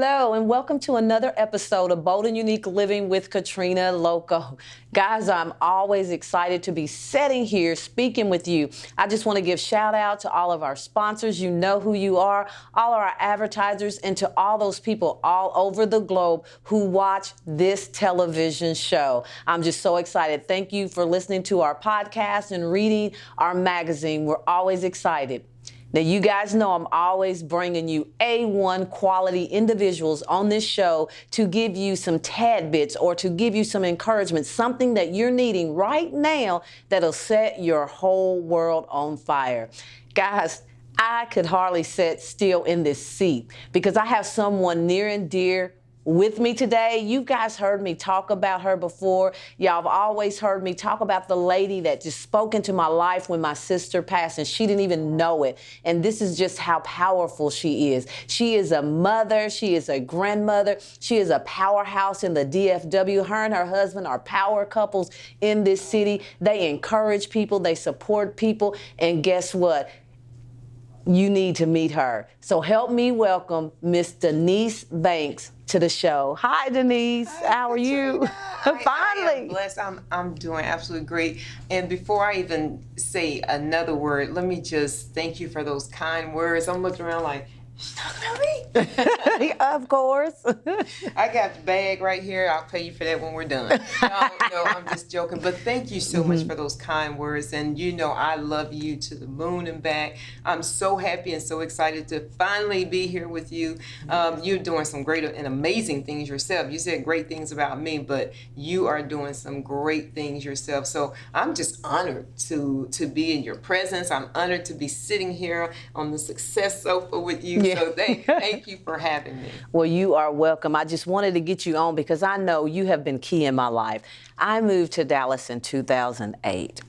Hello, and welcome to another episode of Bold and Unique Living with Katrina Lokko. Guys, I'm always excited to be sitting here speaking with you. I just want to give shout out to all of our sponsors. You know who you are, all of our advertisers, and to all those people all over the globe who watch this television show. I'm just so excited. Thank you for listening to our podcast and reading our magazine. We're always excited. Now, you guys know I'm always bringing you A1 quality individuals on this show to give you some tad bits or to give you some encouragement, something that you're needing right now that'll set your whole world on fire. Guys, I could hardly sit still in this seat because I have someone near and dear with me today. You guys heard me talk about her before. Y'all have always heard me talk about the lady that just spoke into my life when my sister passed and she didn't even know it. And this is just how powerful she is. She is a mother. She is a grandmother. She is a powerhouse in the DFW. Her and her husband are power couples in this city. They encourage people. They support people. And guess what? You need to meet her. So help me welcome Miss Denise Banks to the show. Hi, Denise. Hi, how are you? Finally. I am blessed. I'm doing absolutely great. And before I even say another word, let me just thank you for those kind words. I'm looking around like, she's talking about me. Of course. I got the bag right here. I'll pay you for that when we're done. No, I'm just joking. But thank you so much for those kind words. And you know I love you to the moon and back. I'm so happy and so excited to finally be here with you. You're doing some great and amazing things yourself. You said great things about me, but you are doing some great things yourself. So I'm just honored to be in your presence. I'm honored to be sitting here on the success sofa with you. Yeah. So thank you for having me. Well, you are welcome. I just wanted to get you on because I know you have been key in my life. I moved to Dallas in 2008.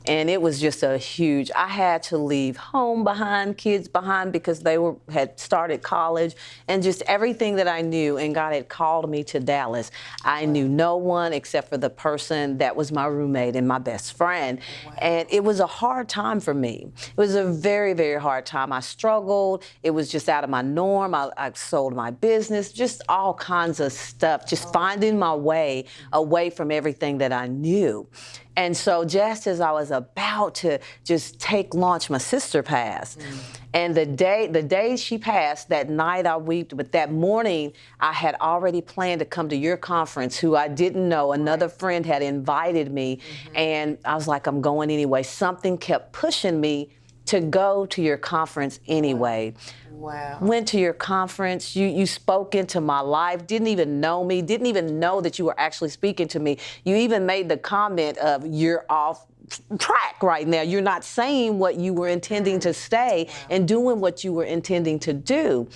And it was just a huge, I had to leave home behind, kids behind, because they had started college and just everything that I knew. And God had called me to Dallas. I knew no one except for the person that was my roommate and my best friend. Wow. And it was a hard time for me. It was a very, very hard time. I struggled. It was just out of my norm. I sold my business, just all kinds of stuff, just finding my way away from everything that I knew. And so just as I was about to just take launch, my sister passed. And the day she passed, that night I wept, but that morning I had already planned to come to your conference, who I didn't know. Another friend had invited me, and I was like, I'm going anyway. Something kept pushing me to go to your conference anyway. Wow. Went to your conference, you spoke into my life, didn't even know me, didn't even know that you were actually speaking to me. You even made the comment of, you're off track right now. You're not saying what you were intending to say and doing what you were intending to do.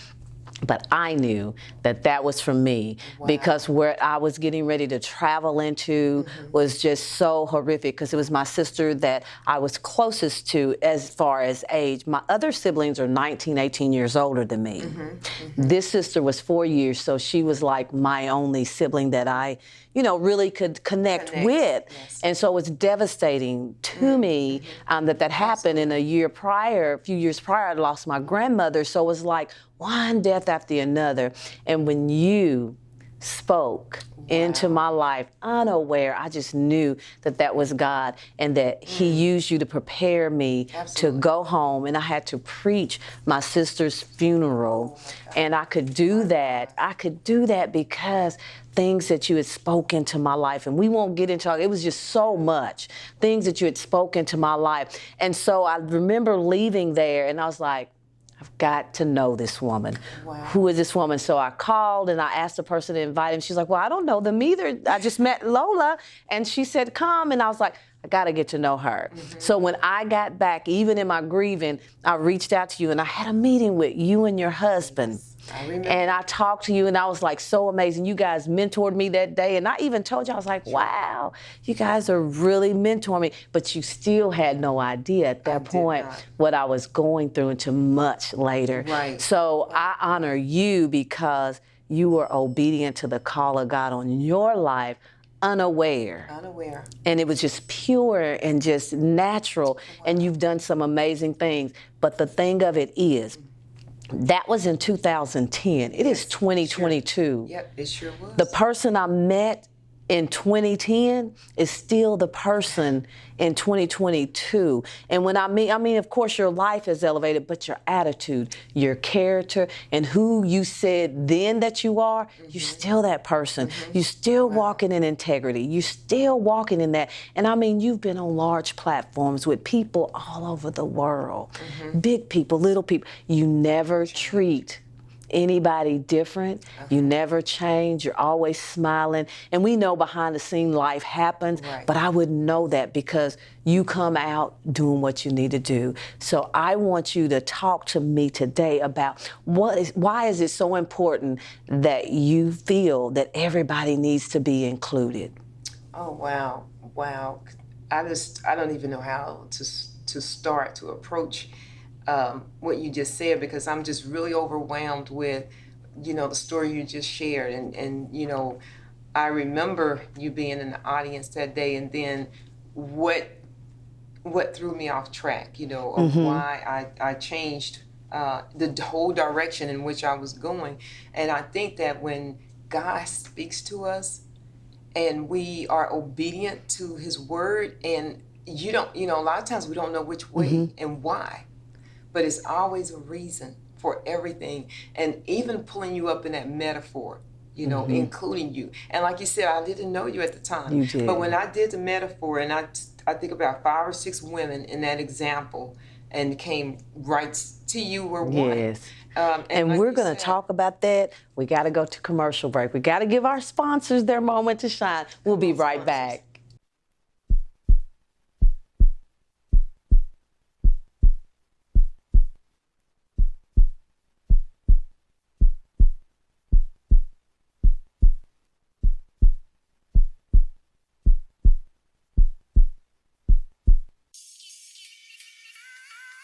But I knew that that was for me because where I was getting ready to travel into was just so horrific because it was my sister that I was closest to as far as age. My other siblings are 19, 18 years older than me. This sister was 4 years, so she was like my only sibling that I, really could connect with. Yes. And so it was devastating to me that happened. In a few years prior, I lost my grandmother. So it was like one death after another. And when you spoke into my life, unaware, I just knew that that was God and that He used you to prepare me to go home. And I had to preach my sister's funeral. And I could do that. I could do that because things that you had spoken to my life, and we won't get into it, was just so much things that you had spoken to my life. And so I remember leaving there and I was like, I've got to know this woman. Wow. Who is this woman? So I called and I asked the person to invite him. She's like, well, I don't know them either. I just met Lola. And she said, come. And I was like, I got to get to know her. So when I got back, even in my grieving, I reached out to you and I had a meeting with you and your husband. I remember. And I talked to you and I was like so amazing. You guys mentored me that day. And I even told you, I was like, wow, you guys are really mentoring me. But you still had no idea at that point what I was going through until much later. Right. So I honor you because you were obedient to the call of God on your life, unaware. And it was just pure and just natural. And you've done some amazing things. But the thing of it is, That was in 2010. It is 2022. Yep, it sure was. The person I met in 2010 is still the person in 2022. And when I mean, of course, your life is elevated, but your attitude, your character, and who you said then that you are, you're still that person. You're still walking in integrity. You're still walking in that. And I mean, you've been on large platforms with people all over the world, big people, little people. You never treat anybody different. You never change. You're always smiling. And we know behind the scene life happens, but I wouldn't know that because you come out doing what you need to do. So I want you to talk to me today about why is it so important that you feel that everybody needs to be included? Oh, wow. I don't even know how to start to approach what you just said, because I'm just really overwhelmed with, the story you just shared. And I remember you being in the audience that day, and then what threw me off track, of why I changed the whole direction in which I was going. And I think that when God speaks to us and we are obedient to his word, and a lot of times we don't know which way and why. But it's always a reason for everything. And even pulling you up in that metaphor, including you. And like you said, I didn't know you at the time. You did. But when I did the metaphor, and I think about 5 or 6 women in that example, and came right to you were one. Yes. And we're like going to talk about that. We got to go to commercial break. We got to give our sponsors their moment to shine. We'll be right back.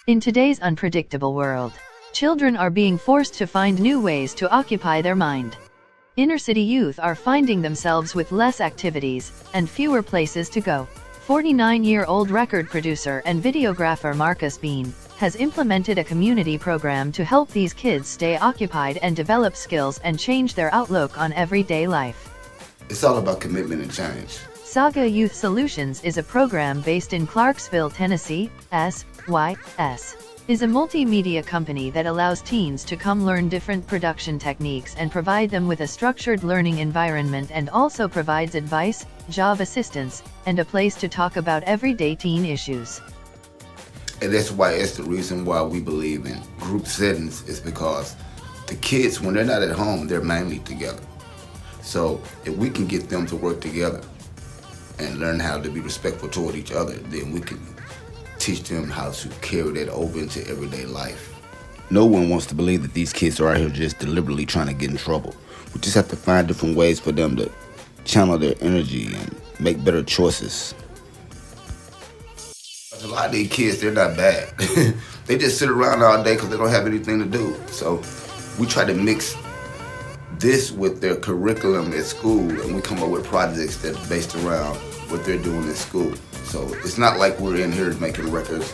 In today's unpredictable world, children are being forced to find new ways to occupy their mind. Inner-city youth are finding themselves with less activities and fewer places to go. 49-year-old record producer and videographer Marcus Bean has implemented a community program to help these kids stay occupied and develop skills and change their outlook on everyday life. It's all about commitment and change. Saga Youth Solutions is a program based in Clarksville, Tennessee. SYS is a multimedia company that allows teens to come learn different production techniques and provide them with a structured learning environment, and also provides advice, job assistance, and a place to talk about everyday teen issues. And that's why it's the reason why we believe in group settings, is because the kids, when they're not at home, they're mainly together. So if we can get them to work together and learn how to be respectful toward each other, then we can teach them how to carry that over into everyday life. No one wants to believe that these kids are out here just deliberately trying to get in trouble. We just have to find different ways for them to channel their energy and make better choices. A lot of these kids, they're not bad. They just sit around all day because they don't have anything to do. So we try to mix this with their curriculum at school, and we come up with projects that are based around what they're doing at school. So it's not like we're in here making records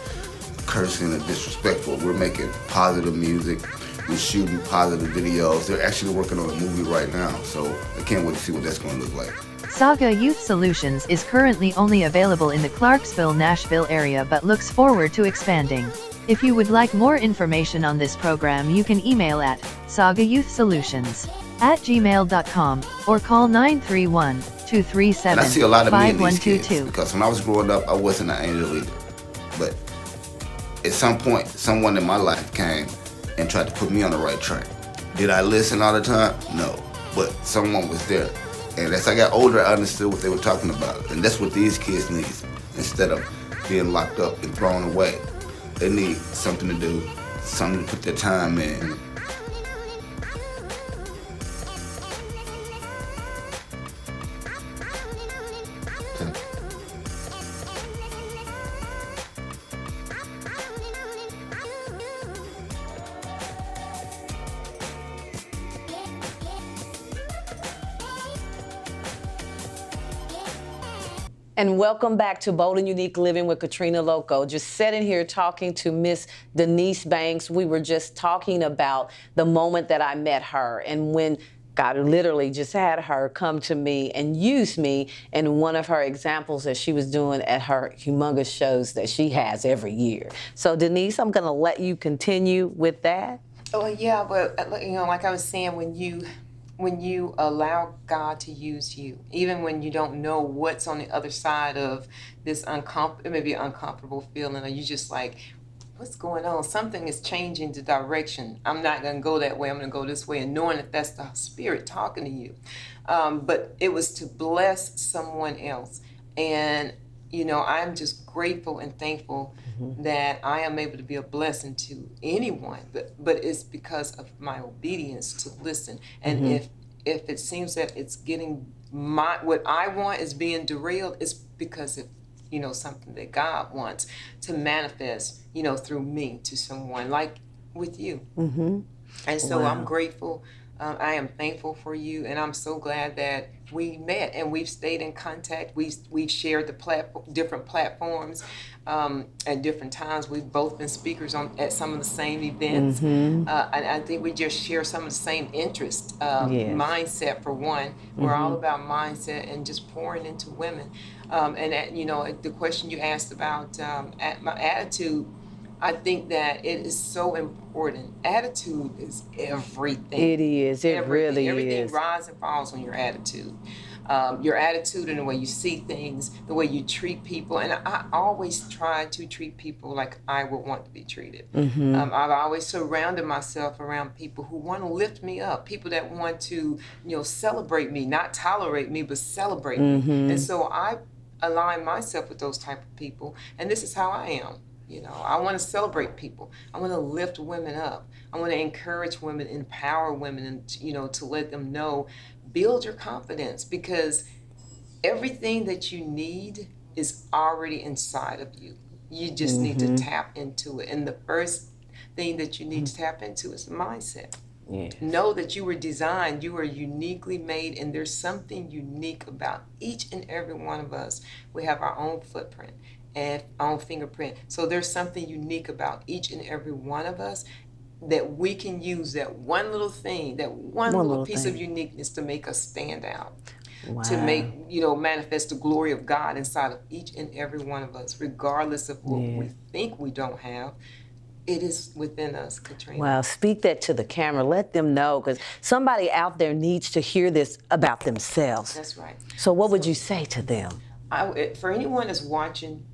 cursing and disrespectful. We're making positive music. We're shooting positive videos. They're actually working on a movie right now, so I can't wait to see what that's going to look like. Saga Youth Solutions is currently only available in the Clarksville, Nashville area, but looks forward to expanding. If you would like more information on this program, you can email at sagayouthsolutions@gmail.com or call 931-237-5122. And I see a lot of me in these kids, because when I was growing up, I wasn't an angel either. But at some point, someone in my life came and tried to put me on the right track. Did I listen all the time? No. But someone was there. And as I got older, I understood what they were talking about. And that's what these kids need. Instead of being locked up and thrown away, they need something to do, something to put their time in. And welcome back to Bold and Unique Living with Katrina Lokko. Just sitting here talking to Miss Denise Banks. We were just talking about the moment that I met her and when God literally just had her come to me and use me in one of her examples that she was doing at her humongous shows that she has every year. So Denise, I'm going to let you continue with that. Oh yeah, but like I was saying, when you allow God to use you, even when you don't know what's on the other side of this maybe uncomfortable feeling, or you just like, what's going on? Something is changing the direction. I'm not going to go that way. I'm going to go this way, and knowing that that's the Spirit talking to you. But it was to bless someone else, and I'm just grateful and thankful that I am able to be a blessing to anyone, but it's because of my obedience to listen. And if it seems that it's getting what I want is being derailed, it's because of something that God wants to manifest through me to someone, like with you. And so Wow. I'm grateful. I am thankful for you, and I'm so glad that we met and we've stayed in contact. We've shared the different platforms at different times. We've both been speakers at some of the same events, and I think we just share some of the same interests. Yes. Mindset, for one, we're all about mindset and just pouring into women. And the question you asked about my attitude. I think that it is so important. Attitude is everything. It is. It really Everything is. rises and falls on your attitude. Your attitude and the way you see things, the way you treat people. And I always try to treat people like I would want to be treated. I've always surrounded myself around people who want to lift me up, people that want to, celebrate me, not tolerate me, but celebrate me. And so I align myself with those type of people. And this is how I am. I want to celebrate people. I want to lift women up. I want to encourage women, empower women, and to let them know, build your confidence, because everything that you need is already inside of you. You just need to tap into it. And the first thing that you need to tap into is the mindset. Yes. Know that you were designed, you are uniquely made, and there's something unique about each and every one of us. We have our own footprint and own fingerprint. So there's something unique about each and every one of us that we can use, that one little thing, that one little piece of uniqueness to make us stand out. Wow. To make, manifest the glory of God inside of each and every one of us, regardless of what we think we don't have. It is within us, Katrina. Wow, speak that to the camera. Let them know, because somebody out there needs to hear this about themselves. That's right. So what would you say to them? For anyone that's watching,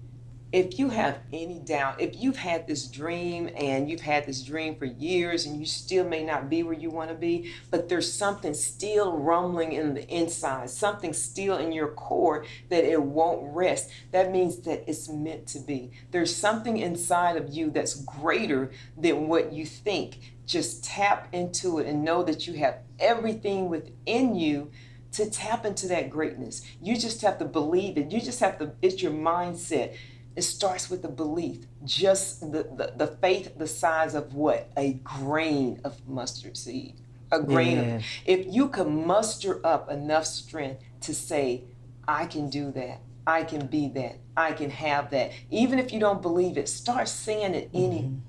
if you have any doubt, if you've had this dream and you've had this dream for years and you still may not be where you want to be, but there's something still rumbling in the inside, something still in your core that it won't rest, that means that it's meant to be. There's something inside of you that's greater than what you think. Just tap into it and know that you have everything within you to tap into that greatness. You just have to believe it. You just have to, it's your mindset. It starts with the belief, just the faith the size of what? A grain of mustard seed. A grain of, if you can muster up enough strength to say, I can do that, I can be that, I can have that. Even if you don't believe it, start saying it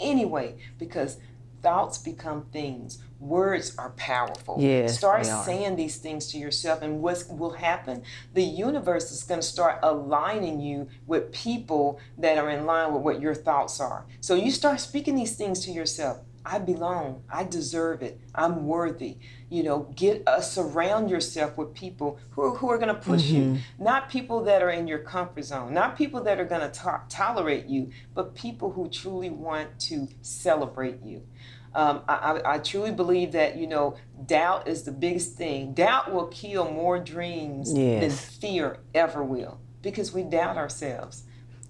anyway, because thoughts become things. Words are powerful. Yes, start they are. saying these things to yourself, and what will happen? The universe is going to start aligning you with people that are in line with what your thoughts are. So you start speaking these things to yourself. I belong. I deserve it. I'm worthy. Surround yourself with people who are going to push you. Not people that are in your comfort zone. Not people that are going to tolerate you, but people who truly want to celebrate you. I truly believe that, doubt is the biggest thing. Doubt will kill more dreams than fear ever will, because we doubt ourselves.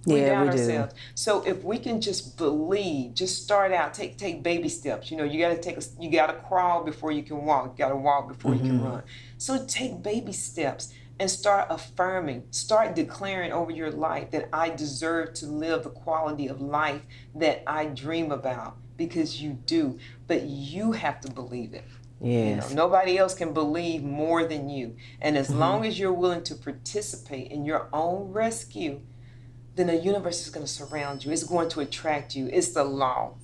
We doubt ourselves. So if we can just believe, just start out, take baby steps. You gotta crawl before you can walk. You gotta walk before you can run. So take baby steps and start affirming, start declaring over your life that I deserve to live the quality of life that I dream about, because you do. But you have to believe it. Yes. Nobody else can believe more than you. And as long as you're willing to participate in your own rescue, then the universe is going to surround you. It's going to attract you. It's the law.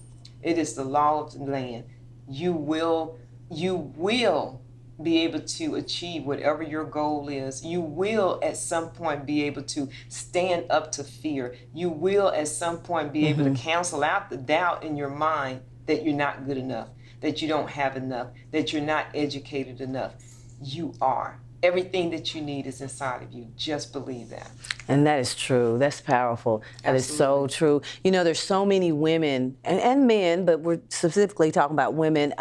It is the law of the land. You will be able to achieve whatever your goal is. You will at some point be able to stand up to fear. You will at some point be able to cancel out the doubt in your mind that you're not good enough, that you don't have enough, that you're not educated enough. You are. Everything that you need is inside of you. Just believe that. And that is true. That's powerful. That is so true. There's so many women and men, but we're specifically talking about women,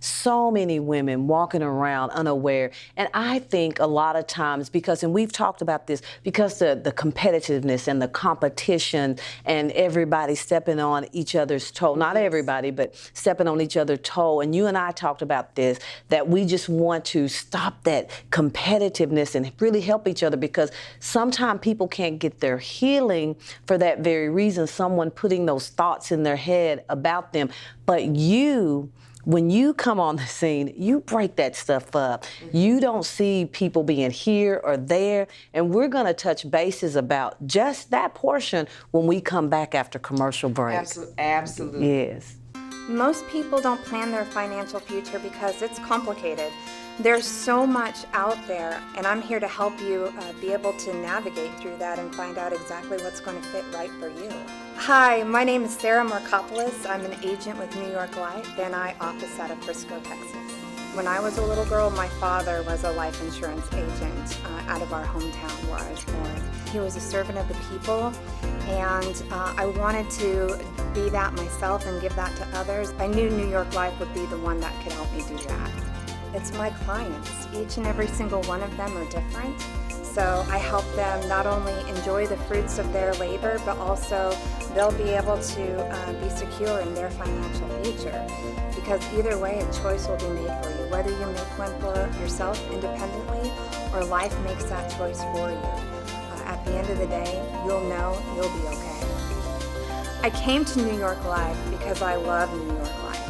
so many women walking around unaware. And I think a lot of times and we've talked about this, because the competitiveness and the competition and everybody stepping on each other's toe, not everybody, but stepping on each other's toe. And you and I talked about this, that we just want to stop that competitiveness and really help each other, because sometimes people can't get their healing for that very reason, someone putting those thoughts in their head about them. But when you come on the scene, you break that stuff up. You don't see people being here or there, and we're going to touch bases about just that portion when we come back after commercial break. Absolutely. Yes. Most people don't plan their financial future because it's complicated. There's so much out there, and I'm here to help you be able to navigate through that and find out exactly what's going to fit right for you. Hi, my name is Sarah Markopoulos. I'm an agent with New York Life, and I office out of Frisco, Texas. When I was a little girl, my father was a life insurance agent out of our hometown where I was born. He was a servant of the people, and I wanted to be that myself and give that to others. I knew New York Life would be the one that could help me do that. It's my clients. Each and every single one of them are different. So I help them not only enjoy the fruits of their labor, but also they'll be able to be secure in their financial future. Because either way, a choice will be made for you, whether you make one for yourself independently or life makes that choice for you. At the end of the day, you'll know you'll be okay. I came to New York Life because I love New York Life.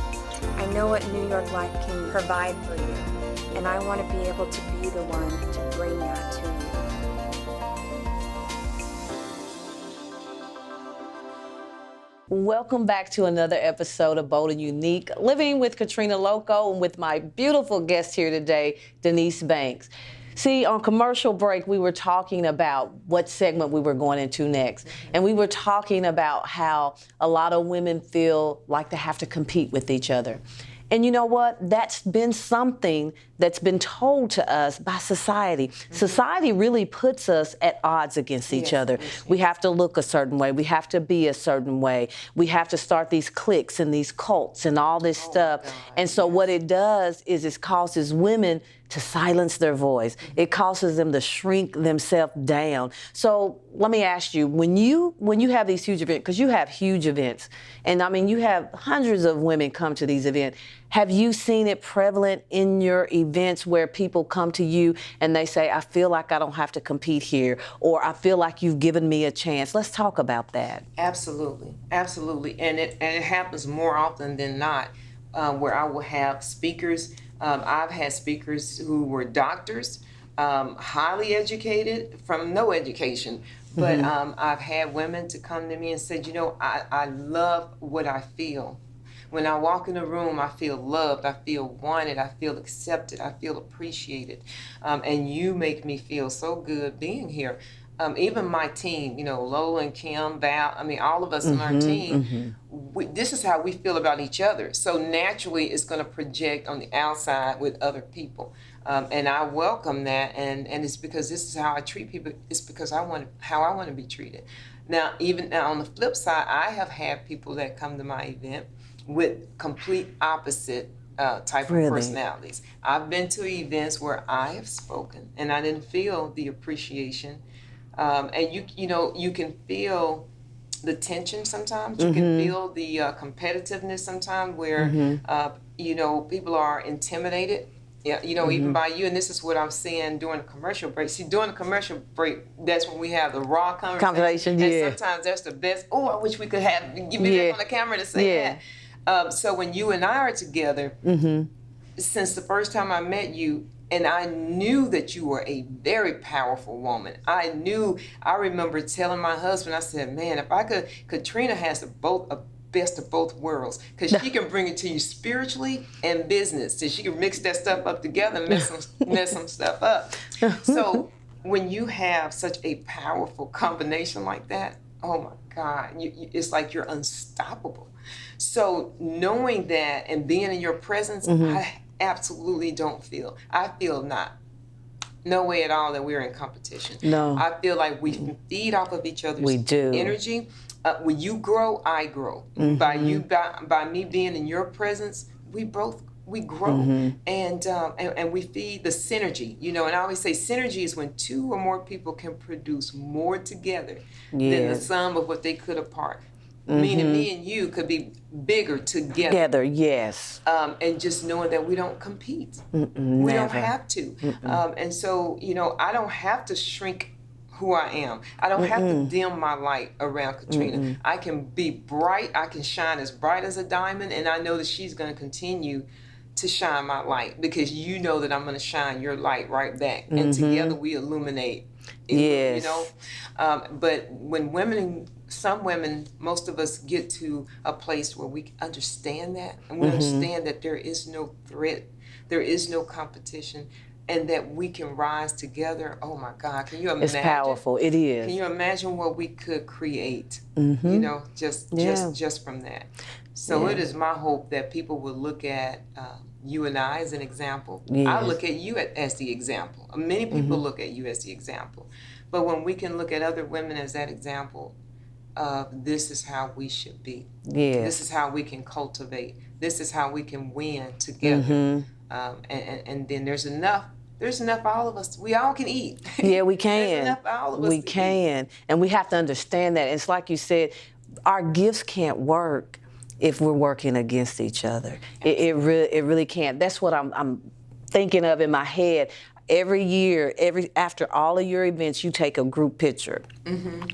I know what New York Life can provide for you, and I want to be able to be the one to bring that to you. Welcome back to another episode of Bold and Unique, Living with Katrina Lokko, and with my beautiful guest here today, Denise Banks. See, on commercial break, we were talking about what segment we were going into next. And we were talking about how a lot of women feel like they have to compete with each other. And you know what? That's been something that's been told to us by society. Society really puts us at odds against each other. We have to look a certain way. We have to be a certain way. We have to start these cliques and these cults and all this stuff. And so what it does is it causes women to silence their voice. It causes them to shrink themselves down. So let me ask you, when you have these huge events, because you have huge events, and I mean you have hundreds of women come to these events, have you seen it prevalent in your events where people come to you and they say, I feel like I don't have to compete here, or I feel like you've given me a chance? Let's talk about that. Absolutely, absolutely. And it happens more often than not, where I will have speakers. I've had speakers who were doctors, highly educated from no education, but I've had women to come to me and said, I love what I feel. When I walk in a room, I feel loved, I feel wanted, I feel accepted, I feel appreciated, and you make me feel so good being here. Even my team, Lola and Kim, Val, all of us on our team, this is how we feel about each other. So naturally, it's going to project on the outside with other people. And I welcome that, and it's because this is how I treat people. It's because how I want to be treated. Now, even on the flip side, I have had people that come to my event with complete opposite type of personalities. I've been to events where I have spoken, and I didn't feel the appreciation. And you can feel the tension sometimes. You can feel the competitiveness sometimes, where people are intimidated. Yeah, even by you. And this is what I'm seeing during the commercial break. See, during the commercial break, that's when we have the raw conversation. And sometimes that's the best. Oh, I wish we could give me that on the camera to say that. So when you and I are together, since the first time I met you, and I knew that you were a very powerful woman. I remember telling my husband, I said, man, if I could, Katrina has a best of both worlds, because she can bring it to you spiritually and business. So she can mix that stuff up together and mess some stuff up. So when you have such a powerful combination like that, oh my God, it's like you're unstoppable. So knowing that and being in your presence, I absolutely I feel no way at all that we're in competition. No. I feel like we can feed off of each other's energy. When you grow, I grow. By me being in your presence, we grow. And we feed the synergy, and I always say synergy is when two or more people can produce more together than the sum of what they could apart. Meaning me and you could be bigger together. Yes. And just knowing that we don't compete. We don't have to. And so, I don't have to shrink who I am. I don't have to dim my light around Katrina. I can be bright. I can shine as bright as a diamond. And I know that she's going to continue to shine my light, because you know that I'm going to shine your light right back. And together we illuminate. Yes. But when some women, most of us get to a place where we understand that, and we understand that there is no threat, there is no competition, and that we can rise together. Oh my God, can you imagine? It's powerful. It is. Can you imagine what we could create? Just from that. So it is my hope that people will look at you and I as an example. Yes. I look at you as the example. Many people look at you as the example. But when we can look at other women as that example, this is how we should be. Yes. This is how we can cultivate. This is how we can win together. And then there's enough for all of us. We all can eat. Yeah, we can. There's enough for all of us. We can. And we have to understand that. It's like you said, our gifts can't work if we're working against each other. It really can't. That's what I'm thinking of in my head. Every year, after all of your events, you take a group picture,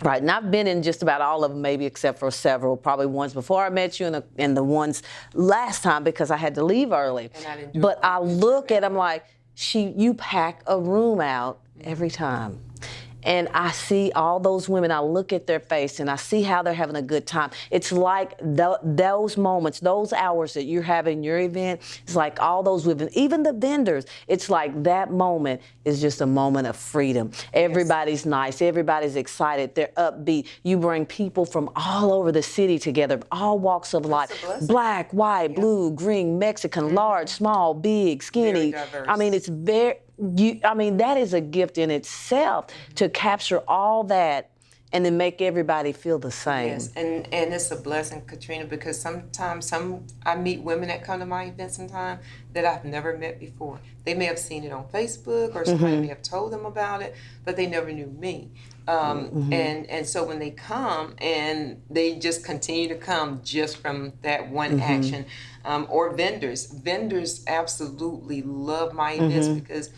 right? And I've been in just about all of them, maybe except for several, probably ones before I met you and the ones last time, because I had to leave early. And I didn't do but I look at them like, you pack a room out every time. And I see all those women, I look at their face and I see how they're having a good time. It's like those moments, those hours that you're having your event, it's like all those women, even the vendors, it's like that moment is just a moment of freedom. Everybody's nice, everybody's excited, they're upbeat. You bring people from all over the city together, all walks of life, black, white, blue, green, Mexican, large, small, big, skinny. Very diverse. I mean, it's that is a gift in itself to capture all that and then make everybody feel the same. Yes, and it's a blessing, Katrina, because sometimes I meet women that come to my events sometimes that I've never met before. They may have seen it on Facebook or somebody may have told them about it, but they never knew me. And so when they come and they just continue to come just from that one action, or vendors absolutely love my events because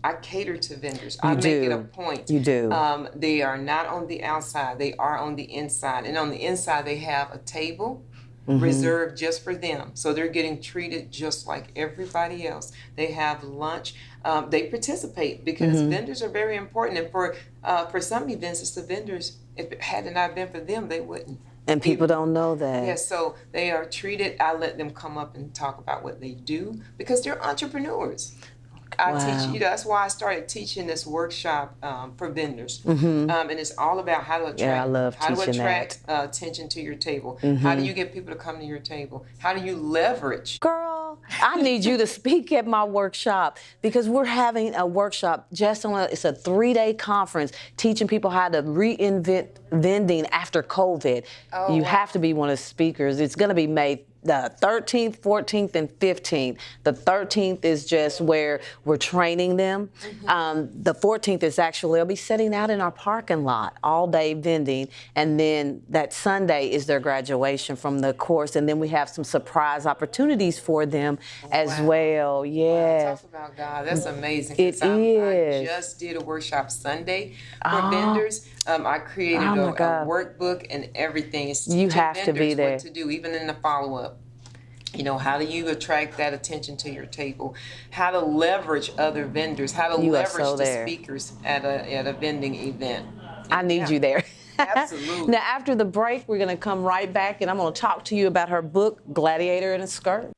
I cater to vendors. I make it a point. You do. They are not on the outside. They are on the inside. And on the inside, they have a table reserved just for them. So they're getting treated just like everybody else. They have lunch. They participate because vendors are very important. And for some events, it's the vendors. If it had not been for them, they wouldn't. And people don't know that. Yes, so they are treated. I let them come up and talk about what they do because they're entrepreneurs. I teach, that's why I started teaching this workshop for vendors. And it's all about how to attract, attention to your table. How do you get people to come to your table? How do you leverage? Girl, I need you to speak at my workshop because we're having a workshop it's a 3-day conference teaching people how to reinvent vending after COVID. You have to be one of the speakers. It's going to be May the 13th, 14th, and 15th. The 13th is just where we're training them. The 14th is actually, they'll be sitting out in our parking lot all day vending. And then that Sunday is their graduation from the course. And then we have some surprise opportunities for them as well. Yes. Talk about God. That's amazing. It is. I just did a workshop Sunday for vendors. I created a workbook and everything. It's you have to be there. What to do, even in the follow-up. You know, how do you attract that attention to your table? How to leverage other vendors? How to You are leverage so the there. speakers at a vending event? I need Yeah. you there. Absolutely. Now, after the break, we're going to come right back and I'm going to talk to you about her book, Gladiator in a Skirt.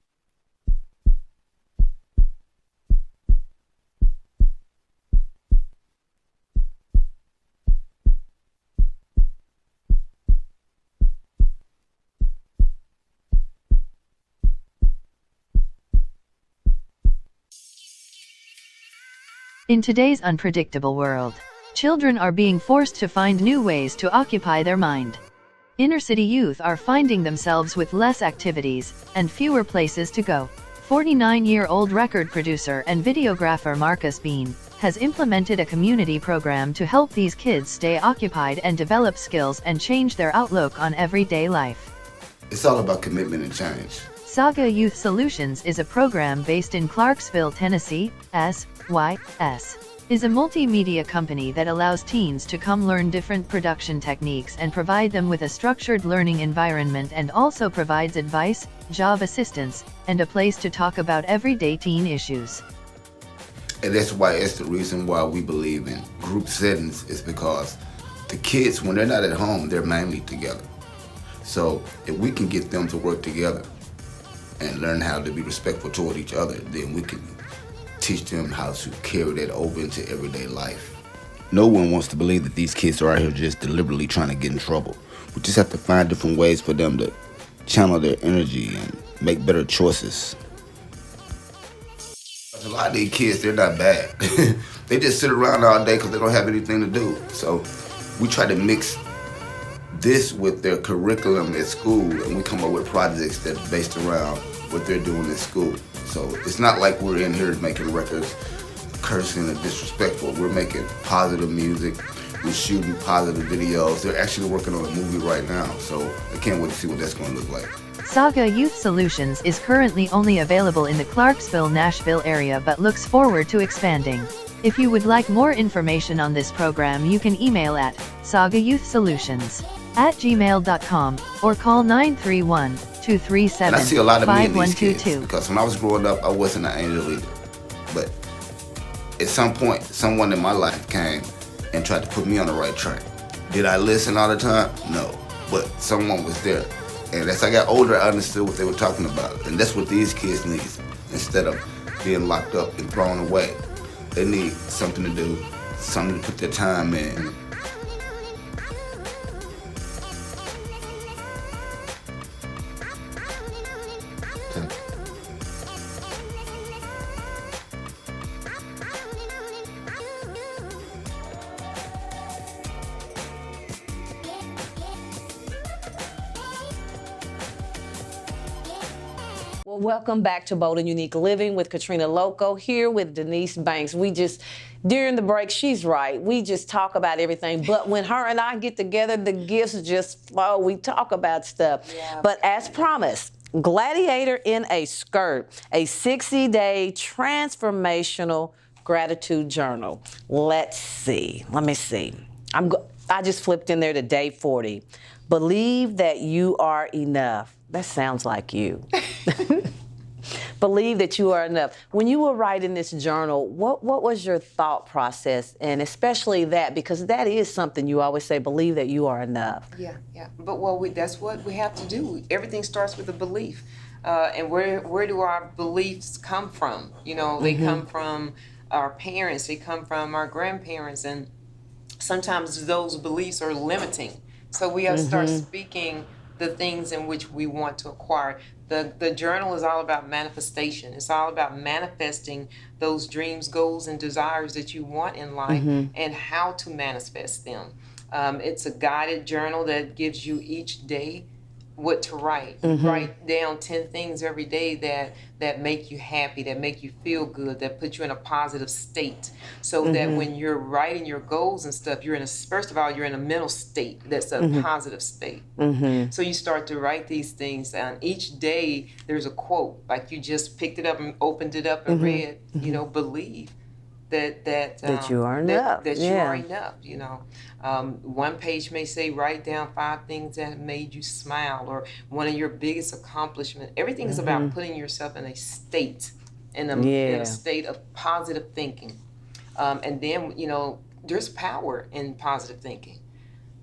In today's unpredictable world, children are being forced to find new ways to occupy their mind. Inner city youth are finding themselves with less activities and fewer places to go. 49-year-old record producer and videographer Marcus Bean has implemented a community program to help these kids stay occupied and develop skills and change their outlook on everyday life. It's all about commitment and change. Saga Youth Solutions is a program based in Clarksville, Tennessee. SYS is a multimedia company that allows teens to come learn different production techniques and provide them with a structured learning environment, and also provides advice, job assistance, and a place to talk about everyday teen issues. And that's why it's the reason why we believe in group settings, is because the kids, when they're not at home, they're mainly together. So if we can get them to work together and learn how to be respectful toward each other, then we can teach them how to carry that over into everyday life. No one wants to believe that these kids are out here just deliberately trying to get in trouble. We just have to find different ways for them to channel their energy and make better choices. A lot of these kids, they're not bad. They just sit around all day because they don't have anything to do. So we try to mix this with their curriculum at school, and we come up with projects that are based around what they're doing at school. So it's not like we're in here making records cursing and disrespectful. We're making positive music. We're shooting positive videos. They're actually working on a movie right now, so I can't wait to see what that's going to look like. Saga Youth Solutions is currently only available in the Clarksville-Nashville area but looks forward to expanding. If you would like more information on this program, you can email at sagayouthsolutions@gmail.com or call 931-237-5122. And I see a lot of me in these kids, because when I was growing up, I wasn't an angel either. But at some point, someone in my life came and tried to put me on the right track. Did I listen all the time? No. But someone was there. And as I got older, I understood what they were talking about. And that's what these kids need. Instead of being locked up and thrown away, they need something to do, something to put their time in. Well, welcome back to Bold and Unique Living with Katrina Lokko, here with Denise Banks. During the break, she's right. We just talk about everything. But when her and I get together, the gifts just flow. We talk about stuff. Yeah. But as promised, Gladiator in a Skirt, a 60-day transformational gratitude journal. Let me see. I just flipped in there to day 40. Believe that you are enough. That sounds like you. Believe that you are enough. When you were writing this journal, what was your thought process? And especially that, because that is something you always say, believe that you are enough. Yeah. But that's what we have to do. Everything starts with a belief. And where do our beliefs come from? You know, they come from our parents, they come from our grandparents, and sometimes those beliefs are limiting. So we have to start speaking the things in which we want to acquire. The journal is all about manifestation. It's all about manifesting those dreams, goals, and desires that you want in life, and how to manifest them. It's a guided journal that gives you each day what to write. Write down 10 things every day that make you happy, that make you feel good, that put you in a positive state, so that when you're writing your goals and stuff, first of all, you're in a mental state that's a positive state. So you start to write these things, and each day there's a quote, like you just picked it up and opened it up and read, you know, believe. that you are enough. that you Yeah. are enough. You know, one page may say write down 5 things that have made you smile, or one of your biggest accomplishments. Everything is about putting yourself in a state, in a state of positive thinking, and then you know there's power in positive thinking,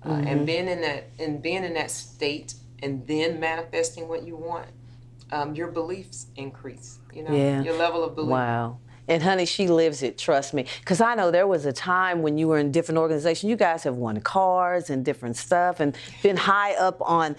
and being in that state, and then manifesting what you want. Your beliefs increase. You know, your level of belief. Wow. And honey, she lives it, trust me. Because I know there was a time when you were in different organizations. You guys have won cars and different stuff and been high up on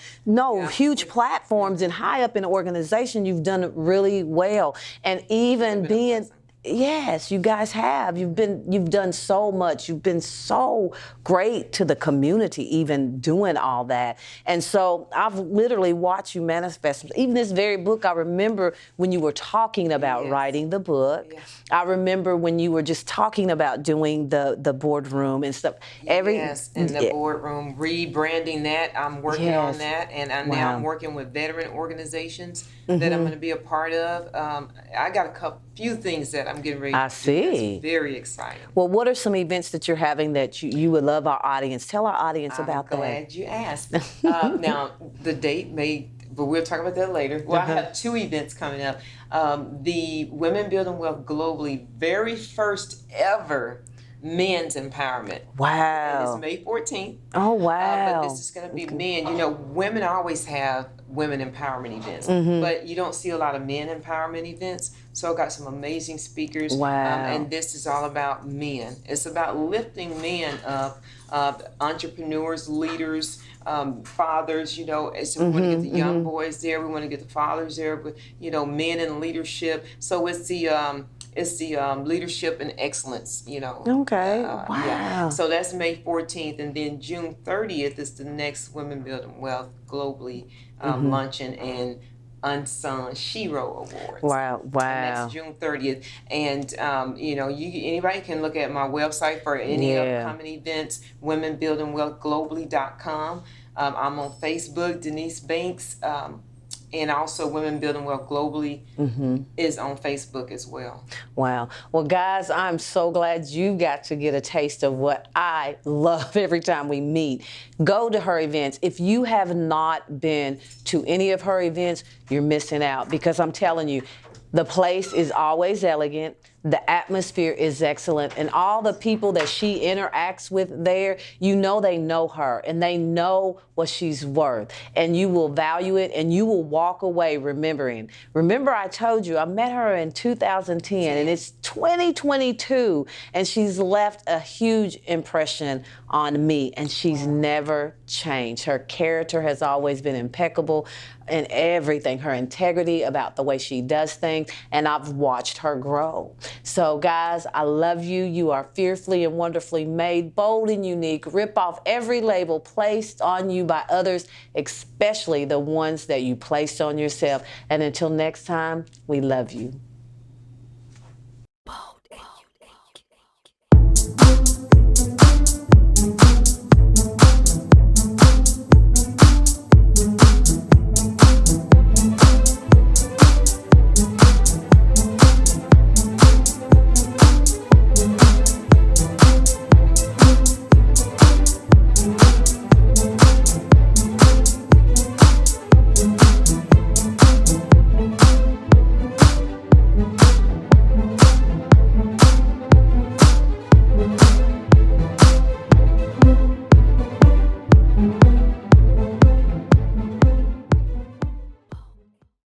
huge platforms and high up in an organization. You've done it really well. And even being yes, you guys have. You've done so much. You've been so great to the community, even doing all that. And so I've literally watched you manifest. Even this very book, I remember when you were talking about writing the book. Yes. I remember when you were just talking about doing the boardroom and stuff. In the boardroom, rebranding that. I'm working on that, and now I'm working with veteran organizations that I'm going to be a part of. I got few things that I'm getting ready to do. That's very exciting. Well, what are some events that you're having that you would love our audience? Tell our audience about that. I'm glad you asked. Now, the date but we'll talk about that later. Well, I have 2 events coming up. The Women Building Wealth Globally, very first ever men's empowerment. Wow. And it's May 14th. Oh, wow. But this is going to be men. You know, women always have women empowerment events, but you don't see a lot of men empowerment events. So I got some amazing speakers. Wow. And this is all about men. It's about lifting men up, entrepreneurs, leaders, fathers, you know. So we want to get the young boys there. We want to get the fathers there, but, you know, men in leadership. So it's the leadership and excellence, you know. Okay. Wow. Yeah. So that's May 14th, and then June 30th is the next Women Building Wealth Globally luncheon and Unsung Shero Awards. Wow. Wow. And that's June 30th. And you know, anybody can look at my website for any upcoming events, womenbuildingwealthglobally.com. I'm on Facebook, Denise Banks. And also Women Building Wealth Globally is on Facebook as well. Wow. Well, guys, I'm so glad you got to get a taste of what I love every time we meet. Go to her events. If you have not been to any of her events, you're missing out, because I'm telling you, the place is always elegant. The atmosphere is excellent, and all the people that she interacts with there, you know they know her and they know what she's worth, and you will value it, and you will walk away remembering. Remember, I told you I met her in 2010 and it's 2022, and she's left a huge impression on me, and she's never changed. Her character has always been impeccable in everything, her integrity about the way she does things, and I've watched her grow. So guys, I love you. You are fearfully and wonderfully made, bold and unique. Rip off every label placed on you by others, especially the ones that you placed on yourself. And until next time, we love you.